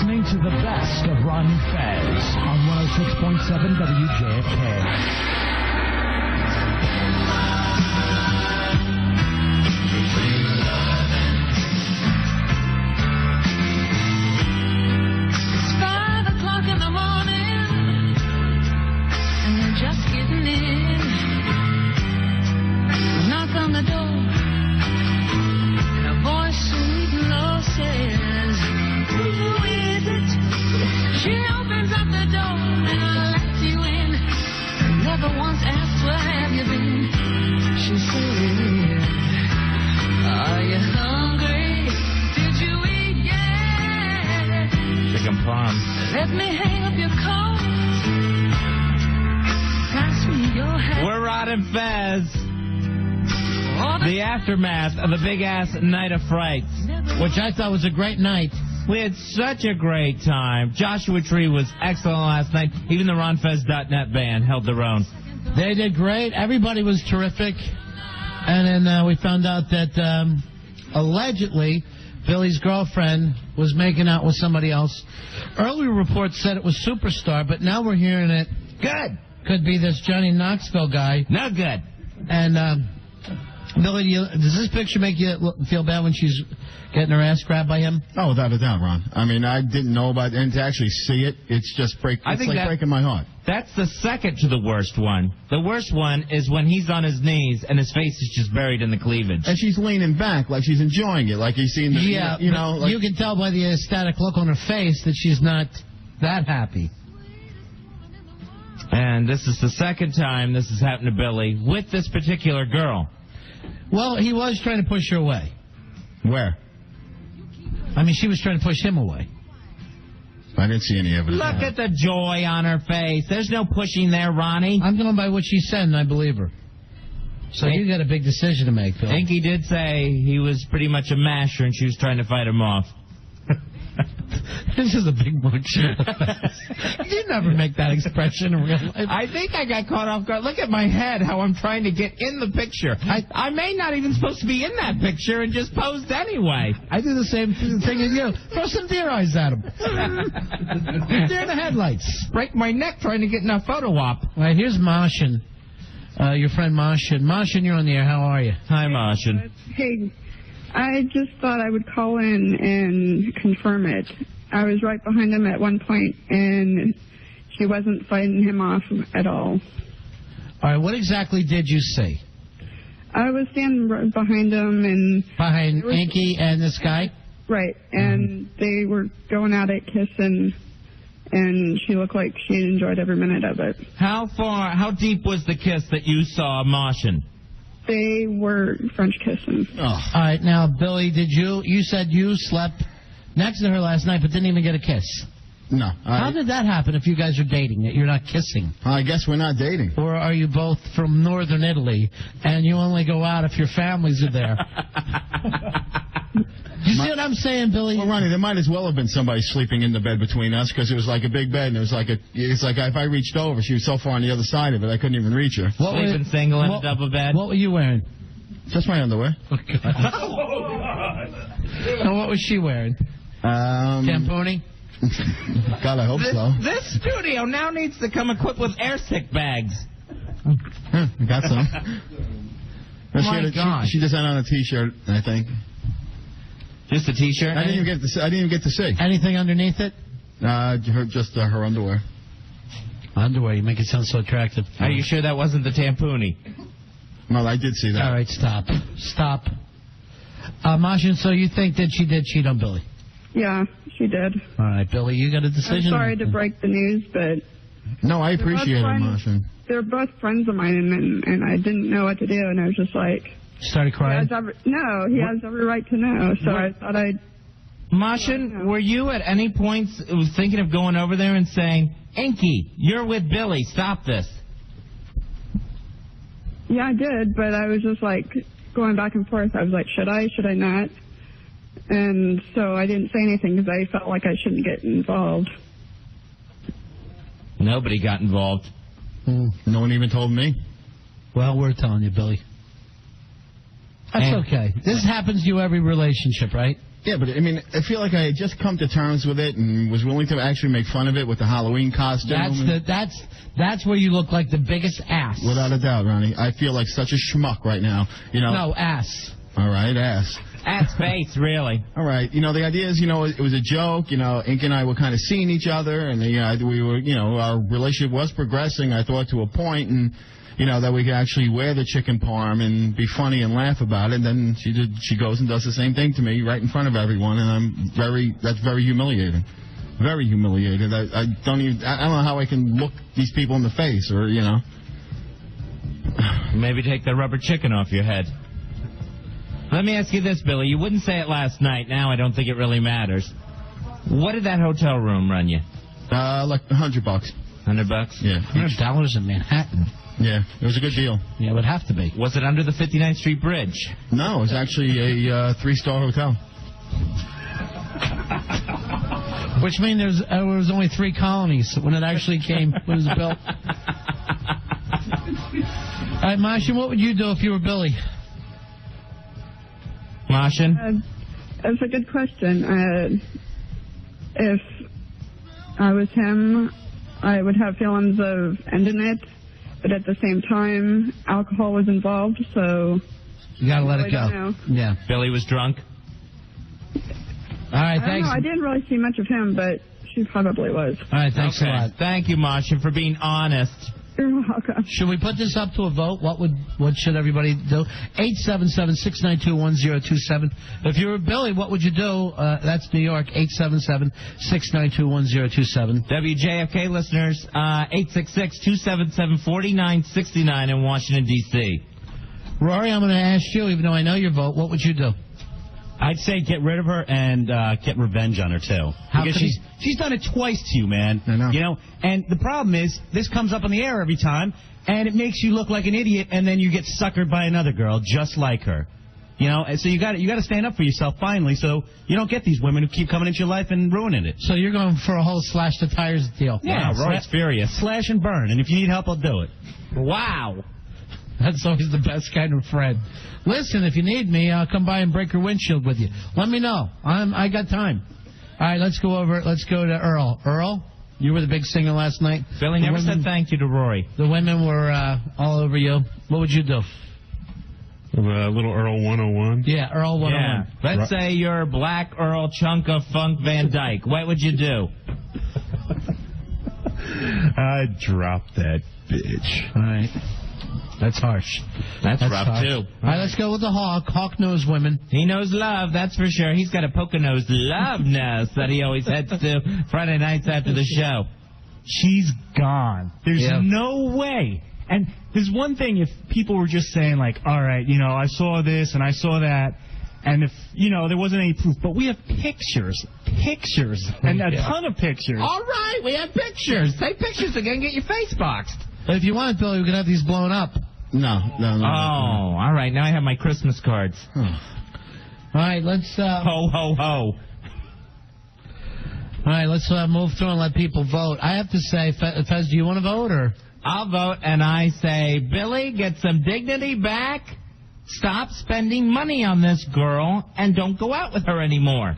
listening to the best of Ron and Fez on 106.7 WJFK. Parm. Let me hang up your coat. Pass me your hat. We're Rod and Fez. The aftermath of the big-ass night of frights, which I thought was a great night. We had such a great time. Joshua Tree was excellent last night. Even the RonFez.net band held their own. They did great. Everybody was terrific. And then we found out that allegedly Billy's girlfriend was making out with somebody else. Earlier reports said it was Superstar, but now we're hearing it. Good. Could be this Johnny Knoxville guy. No good. And, Billy, does this picture make you feel bad when she's getting her ass grabbed by him? Oh, without a doubt, Ron. I mean, I didn't know about it, and to actually see it, it's just breaking my heart. That's the second to the worst one. The worst one is when he's on his knees and his face is just buried in the cleavage. And she's leaning back like she's enjoying it, like you've seen the, you know. Like, you can tell by the ecstatic look on her face that she's not that happy. And this is the second time this has happened to Billy with this particular girl. Well, he was trying to push her away. Where? I mean, she was trying to push him away. I didn't see any evidence. Look at the joy on her face. There's no pushing there, Ronnie. I'm going by what she said, and I believe her. So you got a big decision to make, Phil. Inky did say he was pretty much a masher, and she was trying to fight him off. This is a big mooch. You never make that expression in real life. I think I got caught off guard. Look at my head, how I'm trying to get in the picture. I may not even supposed to be in that picture and just posed anyway. I do the same thing as you. Throw some deer eyes at him. Deer in the headlights. Break my neck trying to get in a photo op. All right, here's Martian, your friend Martian. Martian, you're on the air. How are you? Hi, Martian. Hey, I just thought I would call in and confirm it. I was right behind him at one point, and she wasn't fighting him off at all. All right, what exactly did you see? I was standing right behind him, and... Behind Inky and this guy? Right, and they were going at it, kissing, and she looked like she enjoyed every minute of it. How deep was the kiss that you saw, Martian? They were French kissing. Oh. All right, now, Billy, you said you slept next to her last night but didn't even get a kiss. No. How did that happen if you guys are dating, that you're not kissing? I guess we're not dating. Or are you both from northern Italy and you only go out if your families are there? You see what I'm saying, Billy? Well, Ronnie, there might as well have been somebody sleeping in the bed between us because it was like a big bed, and it's like if I reached over, she was so far on the other side of it, I couldn't even reach her. Sleeping single in a double bed? What were you wearing? Just my underwear. Oh, God. And what was she wearing? Tamponi? God, I hope so. This studio now needs to come equipped with air sick bags. Got some. God. She just had on a T-shirt, I think. Just a T-shirt? I didn't even get to see. Anything underneath it? Just her underwear. Underwear, you make it sound so attractive. Are you sure that wasn't the tamponi? Well, I did see that. All right, stop. Martian, so you think that she did cheat on Billy? Yeah, she did. All right, Billy, you got a decision? I'm sorry to break the news, but... No, I appreciate it, Martian. They're both friends of mine, and I didn't know what to do, and I was just like... Started crying? He has every right to know, so I thought I'd... Martian, were you at any point thinking of going over there and saying, Inky, you're with Billy, stop this? Yeah, I did, but I was just like going back and forth. I was like, should I not? And so I didn't say anything because I felt like I shouldn't get involved. Nobody got involved. No one even told me. Well, we're telling you, Billy. That's okay. This happens to you every relationship, right? Yeah, but I mean, I feel like I had just come to terms with it and was willing to actually make fun of it with the Halloween costume. That's where you look like the biggest ass. Without a doubt, Ronnie. I feel like such a schmuck right now. You know. No, ass. All right, ass. Ass face, really. All right. You know, the idea is, it was a joke. Ink and I were kind of seeing each other, and we were, our relationship was progressing, I thought, to a point, and that we could actually wear the chicken parm and be funny and laugh about it. Then she goes and does the same thing to me right in front of everyone, and that's very humiliating. Very humiliated. I don't know how I can look these people in the face, or, Maybe take the rubber chicken off your head. Let me ask you this, Billy. You wouldn't say it last night. Now I don't think it really matters. What did that hotel room run you? Like $100. $100? Yeah. $100 in Manhattan. Yeah, it was a good deal. Yeah, it would have to be. Was it under the 59th Street Bridge? No, it was actually a 3-star hotel. Which means there was only 3 colonies when it actually came, when it was built. All right, Martian, what would you do if you were Billy? Martian? That's a good question. If I was him, I would have feelings of ending it, but at the same time, alcohol was involved, so... You gotta let it go. I don't know. Yeah. Billy was drunk? All right, I don't thanks. know. I didn't really see much of him, but she probably was. All right, thanks a lot. Thank you, Martian, for being honest. You're welcome. Should we put this up to a vote? What should everybody do? 877-692-1027. If you were Billy, what would you do? That's New York, 877-692-1027. WJFK listeners, 866-277-4969 in Washington, D.C. Rory, I'm going to ask you, even though I know your vote, what would you do? I'd say get rid of her and get revenge on her, too. Because she's done it twice to you, man. I know. You know, and the problem is, this comes up on the air every time, and it makes you look like an idiot, and then you get suckered by another girl just like her. You know, and so you got to stand up for yourself finally, so you don't get these women who keep coming into your life and ruining it. So you're going for a whole slash the tires deal. Yeah, Roy's furious. Slash and burn, and if you need help, I'll do it. Wow. That's always the best kind of friend. Listen, if you need me, I'll come by and break your windshield with you. Let me know. I got time. All right, let's go to Earl. Earl, you were the big singer last night. Billy never said thank you to Rory. The women were all over you. What would you do? Little Earl 101. Yeah, Earl 101. Yeah. Let's say you're Black Earl Chunk of Funk Van Dyke. What would you do? I'd drop that bitch. All right. That's harsh. That's rough, harsh. too. All right, let's go with the Hawk. Hawk knows women. He knows love, that's for sure. He's got a Poconos love nest that he always heads to Friday nights after the show. She's gone. There's no way. And there's one thing, if people were just saying, like, all right, I saw this and I saw that, and if, there wasn't any proof, but we have pictures, and a ton of pictures. All right, we have pictures. Take pictures again, get your face boxed. If you want, Billy, we could have these blown up. No. Oh, all right. Now I have my Christmas cards. All right, let's... Ho, ho, ho. All right, let's move through and let people vote. I have to say, Fez, do you want to vote, or...? I'll vote, and I say, Billy, get some dignity back. Stop spending money on this girl, and don't go out with her anymore.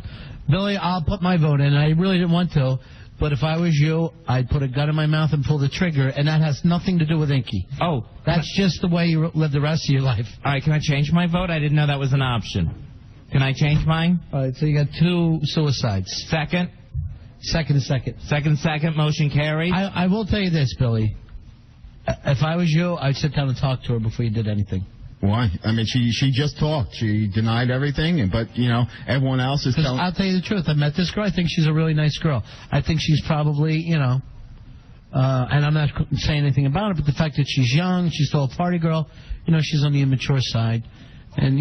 Billy, I'll put my vote in. I really didn't want to. But if I was you, I'd put a gun in my mouth and pull the trigger, and that has nothing to do with Inky. Oh. That's just the way you live the rest of your life. All right, can I change my vote? I didn't know that was an option. Can I change mine? All right, so you got 2 suicides. Second, motion carried. I will tell you this, Billy. If I was you, I'd sit down and talk to her before you did anything. Why? I mean, she just talked. She denied everything, but, everyone else is telling... I'll tell you the truth. I met this girl. I think she's a really nice girl. I think she's probably, and I'm not saying anything about it, but the fact that she's young, she's still a party girl, she's on the immature side. And,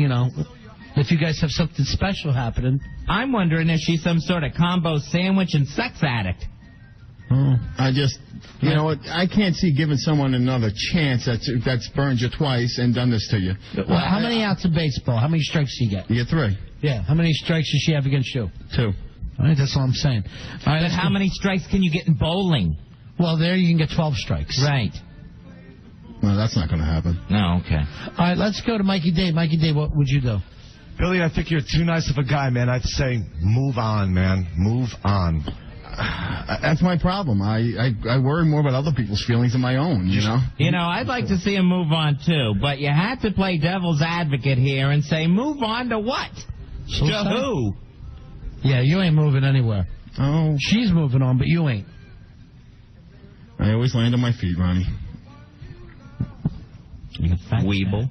if you guys have something special happening... I'm wondering if she's some sort of combo sandwich and sex addict. I just, what? I can't see giving someone another chance that's burned you twice and done this to you. Well, how many outs of baseball? How many strikes do you get? You get 3. Yeah. How many strikes does she have against you? 2. All right, that's all I'm saying. All right, but how many strikes can you get in bowling? Well, there you can get 12 strikes. Right. No, that's not going to happen. No, okay. All right, let's go to Mikey Day. Mikey Day, what would you do? Billy, I think you're too nice of a guy, man. I'd say move on, man. Move on. That's my problem. I worry more about other people's feelings than my own, you know? You know, I'd like to see him move on, too. But you had to play devil's advocate here and say, move on to what? To who? Yeah, you ain't moving anywhere. Oh. She's moving on, but you ain't. I always land on my feet, Ronnie. Weeble.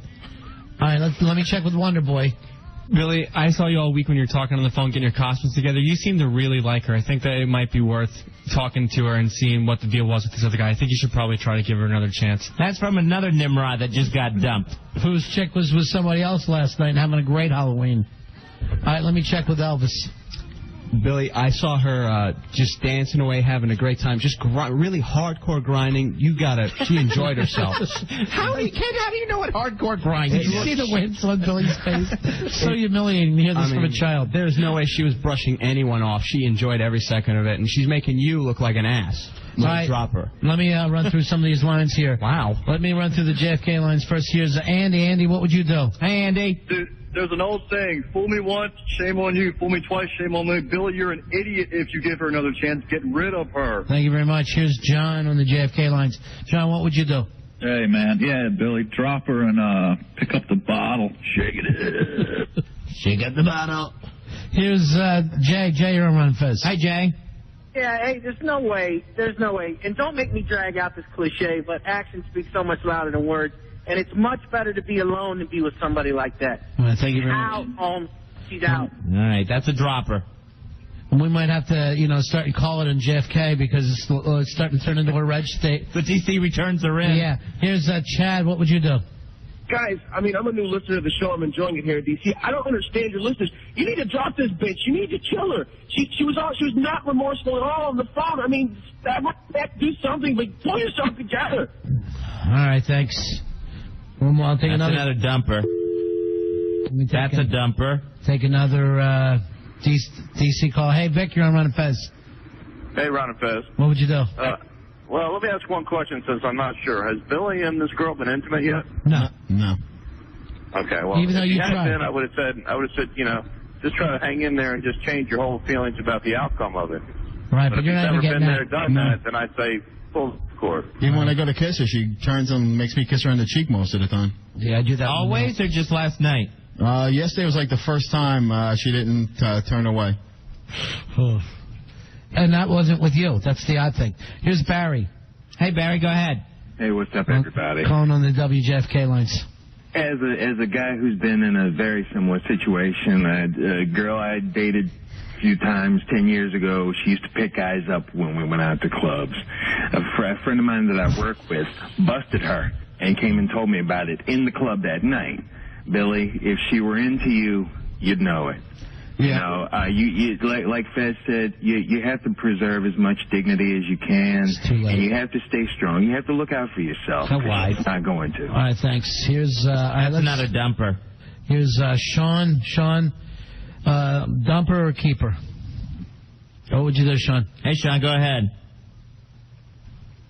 All right, let me check with Wonder Boy. Billy, I saw you all week when you were talking on the phone, getting your costumes together. You seem to really like her. I think that it might be worth talking to her and seeing what the deal was with this other guy. I think you should probably try to give her another chance. That's from another Nimrod that just got dumped. Whose chick was with somebody else last night and having a great Halloween. All right, let me check with Elvis. Billy, I saw her just dancing away, having a great time, just really hardcore grinding. She enjoyed herself. How do you know what hardcore grinding is? You see the wince on Billy's face? So humiliating to hear this from a child. There's no way she was brushing anyone off. She enjoyed every second of it, and she's making you look like an ass. Drop her. Let me run through some of these lines here. Wow. Let me run through the JFK lines first. Here's Andy. Andy, what would you do? Hey, Andy. There's an old saying, fool me once, shame on you. Fool me twice, shame on me. Billy, you're an idiot if you give her another chance. Get rid of her. Thank you very much. Here's John on the JFK lines. John, what would you do? Hey, man. Yeah, Billy, drop her and pick up the bottle. Shake it up. Shake up the bottle. Here's Jay. Jay, you're on Run Fez. Hi, Jay. Yeah, hey, there's no way. And don't make me drag out this cliche, but actions speak so much louder than words. And it's much better to be alone than be with somebody like that. Thank you very much. Out, home. She's out. All right, that's a dropper. And we might have to, start and call it in JFK because it's starting to turn into a red state. The DC returns are in. Yeah. Here's Chad. What would you do? Guys, I'm a new listener to the show. I'm enjoying it here at DC. I don't understand your listeners. You need to drop this bitch. You need to kill her. She was not remorseful at all on the phone. Do something, but pull yourself together. All right, thanks. One more. I'll take another dumper. That's a dumper. Take another DC call. Hey, Vic, you're on Ron and Fez. Hey, Ron and Fez. What would you do? Well, let me ask one question since I'm not sure. Has Billy and this girl been intimate yet? No. Okay, well, even though if you had tried. been, I would have said, just try to hang in there and just change your whole feelings about the outcome of it. Right, but you're if not you've even never getting been there, done that, then I'd say full court. Even when I go to kiss her, she turns and makes me kiss her on the cheek most of the time. Yeah, I do that. Always or just last night? Yesterday was like the first time she didn't turn away. And that wasn't with you. That's the odd thing. Here's Barry. Hey, Barry, go ahead. Hey, what's up, everybody? Calling on the WJFK lines. As a guy who's been in a very similar situation, a girl I dated a few times 10 years ago, she used to pick guys up when we went out to clubs. A friend of mine that I work with busted her and came and told me about it in the club that night. Billy, if she were into you, you'd know it. Yeah. You like Fez said, you have to preserve as much dignity as you can, and you have to stay strong. You have to look out for yourself. So why? Not going to. All right, thanks. Here's that's another dumper. Here's Sean. Sean, dumper or keeper? What would you do, Sean? Hey, Sean, go ahead.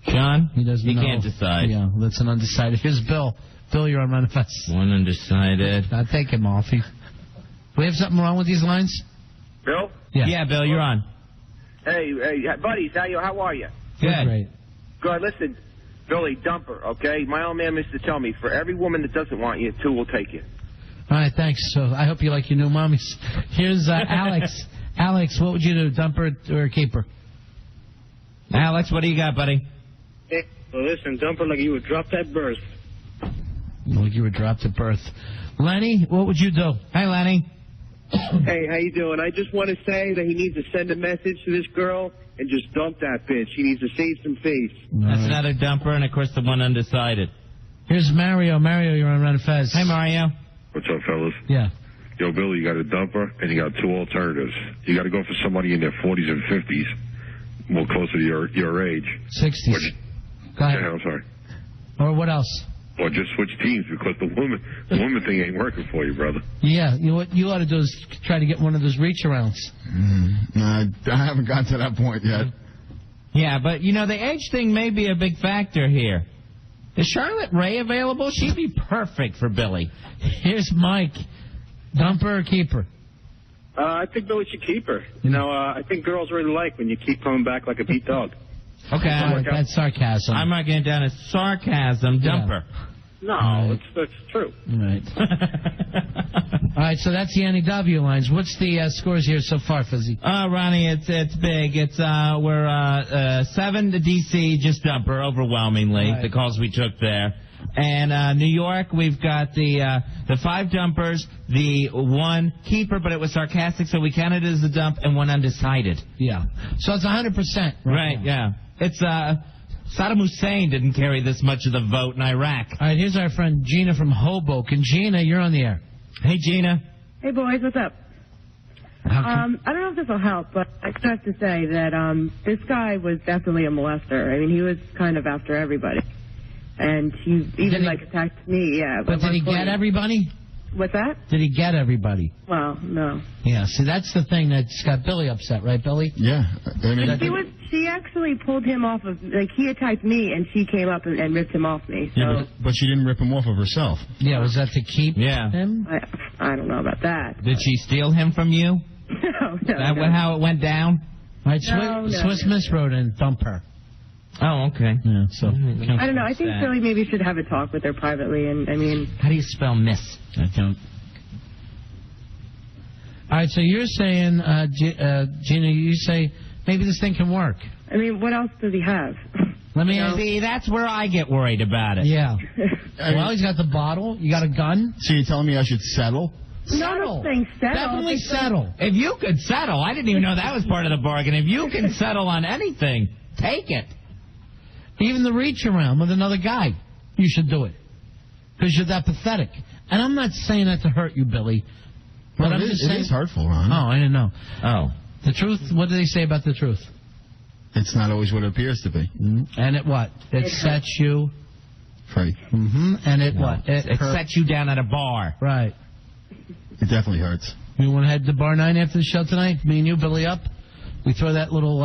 Sean, he doesn't know. You can't decide. Yeah, that's an undecided. Here's Bill. Bill, you're on Run Fest. One undecided. I'll take him off. We have something wrong with these lines? Bill? Yeah, Bill, you're on. Hey, buddies, how are you? Good. Great. Good. Listen, Billy, dumper, okay? My old man used to tell me, for every woman that doesn't want you, two will take you. All right, thanks. So I hope you like your new mommies. Here's Alex. Alex, what would you do, dumper or keeper? Alex, what do you got, buddy? Hey, well, listen, dumper like you would drop that birth. Like you were dropped at birth. Lenny, what would you do? Hi, Lenny. Hey, how you doing? I just want to say that he needs to send a message to this girl and just dump that bitch. He needs to save some face. That's another dumper, and of course the one undecided. Here's Mario. Mario, you're on Run Fez. Hi, Mario. What's up, fellas? Yeah. Yo, Billy, you got a dumper, and you got two alternatives. You got to go for somebody in their 40s and 50s, more closer to your age. 60s. Go ahead. Yeah, I'm sorry. Or what else? Or just switch teams because the woman thing ain't working for you, brother. Yeah, what you ought to do is try to get one of those reach-arounds. I haven't got to that point yet. Yeah, but, the age thing may be a big factor here. Is Charlotte Ray available? She'd be perfect for Billy. Here's Mike. Dumper or keeper? I think Billy should keep her. You know, I think girls really like when you keep coming back like a beat dog. Okay. That's sarcasm. I'm marking it down as sarcasm. Dumper. No, that's true. Right. All right, so that's the NEW lines. What's the scores here so far, Fizzy? Ronnie, it's big. It's we're 7 to DC, just dumper, overwhelmingly. Right. The calls we took there. And New York, we've got the 5 dumpers, the 1 keeper, but it was sarcastic, so we counted it as a dump, and 1 undecided. Yeah. So it's 100%. Right, yeah. It's Saddam Hussein didn't carry this much of the vote in Iraq. All right, here's our friend Gina from Hoboken. Gina, you're on the air. Hey, Gina. Hey, boys, what's up? I don't know if this will help, but I just have to say that this guy was definitely a molester. I mean, he was kind of after everybody. And he even, attacked me, yeah. But did he get everybody? What's that? Did he get everybody? Well, no. Yeah, see, that's the thing that's got Billy upset, right, Billy? Yeah. I mean, She actually pulled him off of, he attacked me, and she came up and ripped him off me. So. yeah, but she didn't rip him off of herself. Yeah, was that to keep him? I don't know about that. Did she steal him from you? No. That how it went down? All right, Swiss Miss wrote in, dump her. Oh, okay. Yeah, so. I don't know. I think Billy maybe should have a talk with her privately, and I mean. How do you spell miss? I don't. All right, so you're saying, Gina, you say maybe this thing can work. I mean, what else does he have? Let me see. That's where I get worried about it. Yeah. Well, he's got the bottle. You got a gun. So you're telling me I should settle? No, saying settle. Definitely settle. If you could settle, I didn't even know that was part of the bargain. If you can settle on anything, take it. Even the reach around with another guy, you should do it. Because you're that pathetic. And I'm not saying that to hurt you, Billy. But Well, I'm just saying. it is hurtful, Ron. Oh, I didn't know. Oh. The truth, what do they say about the truth? It's not always what it appears to be. And it what? It sets you free. Mm-hmm. And it what? It sets you down at a bar. Right. It definitely hurts. You want to head to Bar 9 after the show tonight? Me and you, Billy, up? We throw that little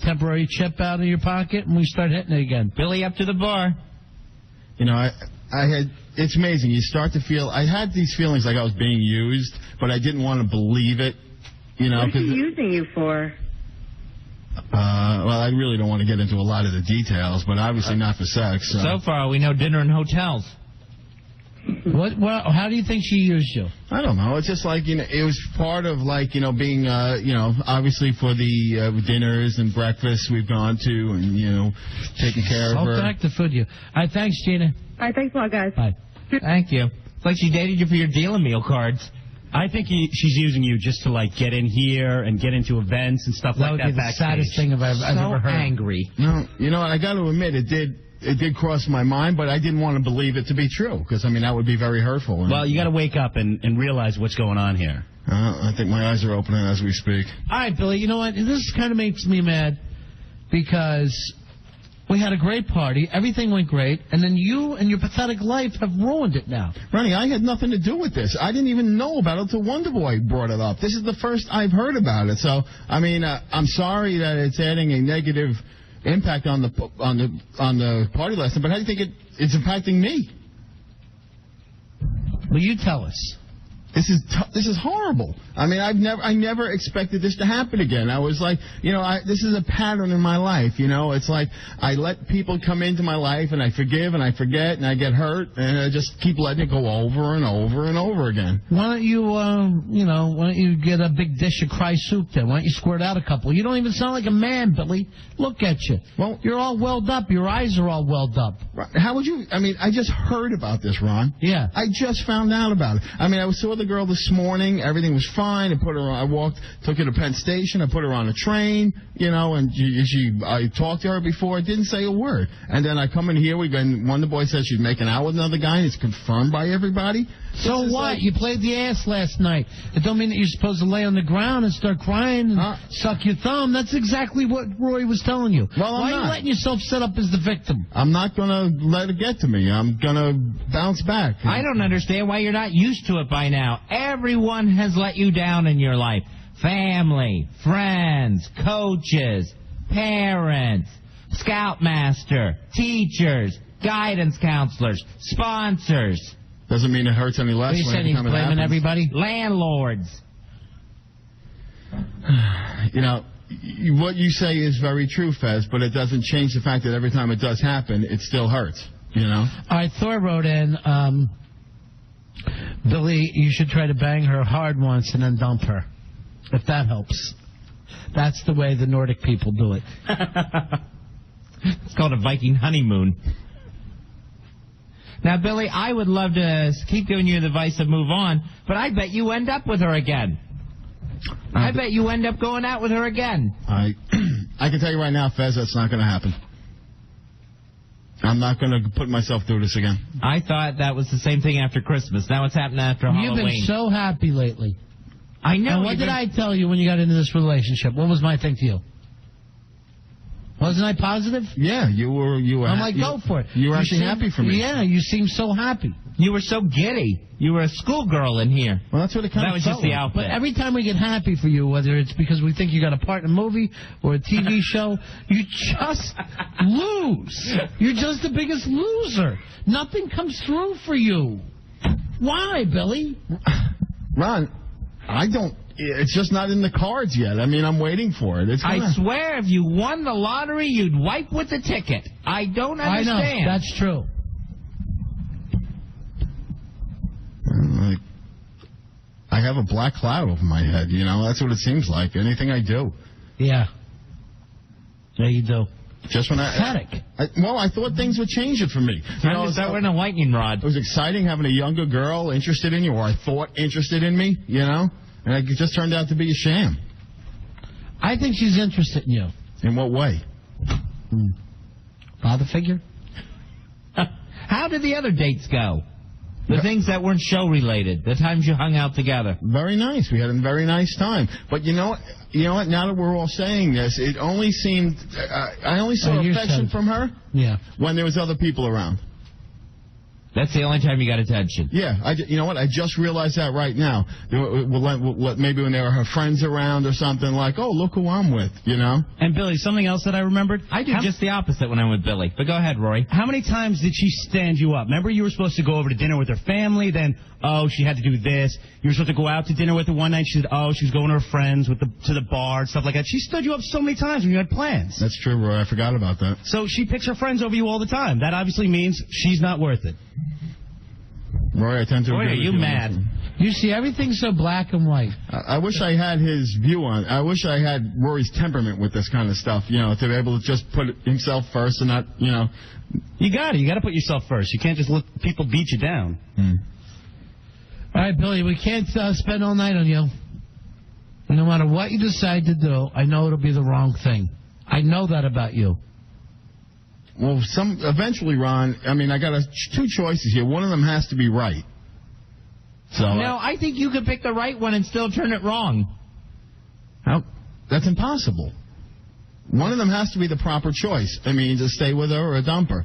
temporary chip out of your pocket and we start hitting it again. Billy up to the bar. You know, I had, it's amazing. You start to feel, I had these feelings like I was being used, but I didn't want to believe it. You know, what is he using you for? Well, I really don't want to get into a lot of the details, but obviously not for sex. So far, we know dinner and hotels. What? Well, how do you think she used you? I don't know. It's just like, you know, it was part of like, you know, being, you know, obviously for the dinners and breakfasts we've gone to and, you know, taking care of her. Back to food you. All right, thanks, Gina. All right, thanks a lot, guys. Bye. Thank you. It's like she dated you for your dealing meal cards. I think she's using you just to, like, get in here and get into events and stuff like that. That would be the saddest thing I've ever heard. Angry. No, you know, I got to admit, it did cross my mind, but I didn't want to believe it to be true, because, I mean, that would be very hurtful. Well, you got to wake up and realize what's going on here. I think my eyes are opening as we speak. All right, Billy, you know what? This kind of makes me mad, because we had a great party, everything went great, and then you and your pathetic life have ruined it now. Ronnie, I had nothing to do with this. I didn't even know about it until Wonder Boy brought it up. This is the first I've heard about it. So, I mean, I'm sorry that it's adding a negative impact on the party lesson, but how do you think it's impacting me? Well, you tell us. This is horrible. I mean, I never expected this to happen again. I was like, you know, this is a pattern in my life. You know, it's like I let people come into my life and I forgive and I forget and I get hurt and I just keep letting it go over and over and over again. Why don't you, why don't you get a big dish of cry soup then? Why don't you squirt out a couple? You don't even sound like a man, Billy. Look at you. Well, you're all welled up. Your eyes are all welled up. How would you? I mean, I just heard about this, Ron. Yeah. I just found out about it. I mean, I saw the girl this morning. Everything was fine. I took her to Penn Station. I put her on a train, you know, and I talked to her before. I didn't say a word. And then I come in here. Wonder Boy says she's making out with another guy, and it's confirmed by everybody. So what? You played the ass last night. It don't mean that you're supposed to lay on the ground and start crying and suck your thumb. That's exactly what Roy was telling you. Well, Why are you letting yourself set up as the victim? I'm not going to let it get to me. I'm going to bounce back. I don't understand why you're not used to it by now. Everyone has let you down in your life. Family, friends, coaches, parents, scoutmaster, teachers, guidance counselors, sponsors. Doesn't mean it hurts any less. What are you saying? He's blaming everybody? Landlords. You know, what you say is very true, Fez, but it doesn't change the fact that every time it does happen, it still hurts. You know? All right, Thor wrote in, Billy, you should try to bang her hard once and then dump her, if that helps. That's the way the Nordic people do it. It's called a Viking honeymoon. Now, Billy, I would love to keep giving you the advice to move on, but I bet you end up with her again. I bet you end up going out with her again. I can tell you right now, Fez, that's not going to happen. I'm not going to put myself through this again. I thought that was the same thing after Christmas. Now it's happening after Halloween. You've been so happy lately. I know. And what did I tell you when you got into this relationship? What was my thing to you? Wasn't I positive? Yeah, you were. I'm like, go for it. You were actually happy for me. Yeah, you seemed so happy. You were so giddy. You were a schoolgirl in here. Well, that's what it kind of felt was just the outfit. But every time we get happy for you, whether it's because we think you got a part in a movie or a TV show, you just lose. You're just the biggest loser. Nothing comes through for you. Why, Billy? Ron, I don't. It's just not in the cards yet. I mean, I'm waiting for it. I swear, if you won the lottery, you'd wipe with the ticket. I don't understand. I know. That's true. Like, I have a black cloud over my head, you know? That's what it seems like. Anything I do. Yeah. Yeah, you do. Just when Pathetic. I thought things would change it for me. Time to start wearing a lightning rod. It was exciting having a younger girl interested in you, or I thought interested in me, you know? And it just turned out to be a sham. I think she's interested in you. In what way? Father figure? How did the other dates go? The things that weren't show-related, the times you hung out together. Very nice. We had a very nice time. But you know what? Now that we're all saying this, it only seemed... I only saw affection from her when there was other people around. That's the only time you got attention. Yeah, you know what? I just realized that right now. Maybe when there were her friends around or something, like, oh, look who I'm with, you know? And Billy, something else that I remembered? I do just the opposite when I'm with Billy. But go ahead, Rory. How many times did she stand you up? Remember you were supposed to go over to dinner with her family, then, oh, she had to do this. You were supposed to go out to dinner with her one night. She said, oh, she was going to her friends to the bar and stuff like that. She stood you up so many times when you had plans. That's true, Roy. I forgot about that. So she picks her friends over you all the time. That obviously means she's not worth it. Roy, I tend to agree with you. Are you mad? You see everything so black and white. I wish I had his view on. I wish I had Rory's temperament with this kind of stuff. You know, to be able to just put himself first and not, you know. You got to put yourself first. You can't just let people beat you down. All right, Billy, we can't spend all night on you. No matter what you decide to do, I know it'll be the wrong thing. I know that about you. Well, eventually, Ron, I mean, I got two choices here. One of them has to be right. So no, I think you could pick the right one and still turn it wrong. That's impossible. One of them has to be the proper choice. I mean, to stay with her or dump her.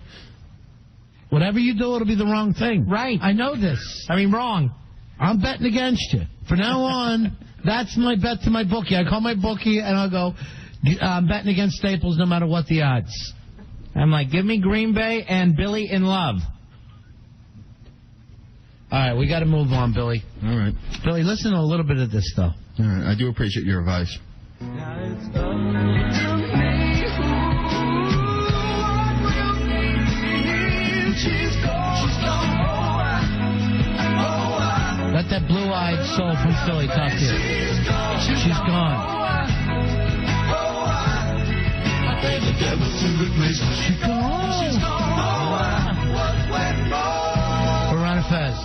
Whatever you do, it'll be the wrong thing. Right. I know this. I mean, wrong. I'm betting against you. From now on, that's my bet to my bookie. I call my bookie and I'll go, I'm betting against Staples no matter what the odds. I'm like, give me Green Bay and Billy in love. All right, we got to move on, Billy. All right. Billy, listen to a little bit of this, though. All right, I do appreciate your advice. Let that blue-eyed soul from Philly talk to you. She's gone. The devil's in the place. She